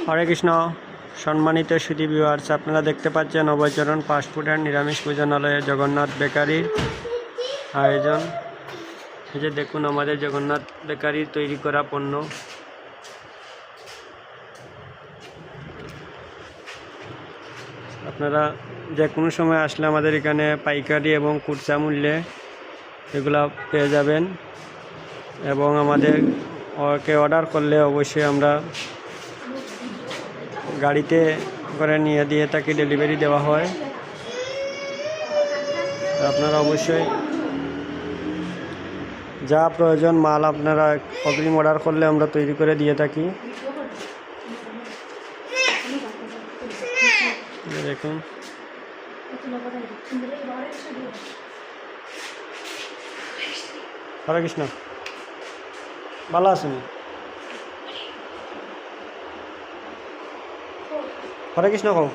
হরে কৃষ্ণ। সম্মানিত সুধী ভিউয়ার্স, আপনারা দেখতে পাচ্ছেন অভয়চরণ ফাস্টফুড অ্যান্ড নিরামিষ ভোজনালয়ে জগন্নাথ বেকারির আয়োজন। এই যে দেখুন আমাদের জগন্নাথ বেকারির তৈরি করা পণ্য। আপনারা যে কোনো সময় আসলে আমাদের এখানে পাইকারি এবং খুচরা মূল্যে এগুলা পেয়ে যাবেন, এবং আমাদের অর্ডার করলে অবশ্যই আমরা গাড়িতে করে নিয়ে দিয়ে তাকে ডেলিভারি দেওয়া হয়। আপনারা অবশ্যই যা প্রয়োজন মাল আপনারা অগ্রিম অর্ডার করলে আমরা তৈরি করে দিয়ে থাকি। দেখুন হরে কৃষ্ণ, ভালো আছেন? হরে কৃষ্ণ কও।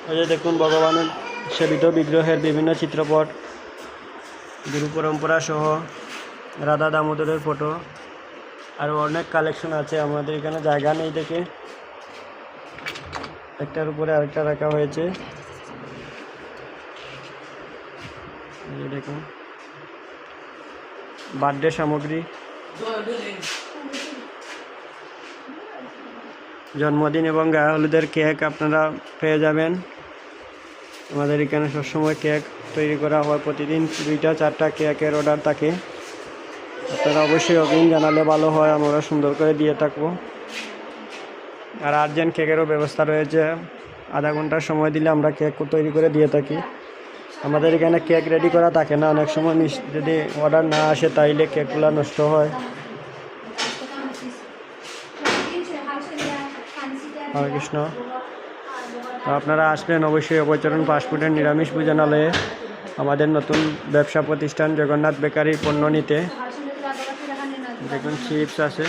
এই যে দেখুন ভগবানের সেবিত বিগ্রহের বিভিন্ন চিত্রপট, গুরু পরম্পরা সহ রাধা দামোদরের ফটো, আরও অনেক কালেকশন আছে। আমাদের এখানে জায়গা নেই দেখে একটার উপরে আরেকটা রাখা হয়েছে। এই দেখুন বার্থডে সামগ্রী, জন্মদিন এবং গায়ে হলুদের কেক আপনারা পেয়ে যাবেন। আমাদের এখানে সবসময় কেক তৈরি করা হয়, প্রতিদিন 2-4টা কেকের অর্ডার থাকে। আপনারা অবশ্যই অগ্রিম জানালে ভালো হয়, আমরা সুন্দর করে দিয়ে থাকবো। আর আর্জেন্ট কেকেরও ব্যবস্থা রয়েছে, আধা ঘন্টার সময় দিলে আমরা কেক তৈরি করে দিয়ে থাকি। আমাদের এখানে কেক রেডি করা থাকে না, অনেক সময় যদি অর্ডার না আসে তাইলে কেকগুলো নষ্ট হয়। হরে কৃষ্ণ। আপনারা আসবেন অবশ্যই অভয়চরণ ফাস্টফুডের নিরামিষ ভোজনালয়ে আমাদের নতুন ব্যবসা প্রতিষ্ঠান জগন্নাথ বেকারির পণ্য নিতে। দেখুন চিপস আছে।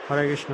হরে কৃষ্ণ।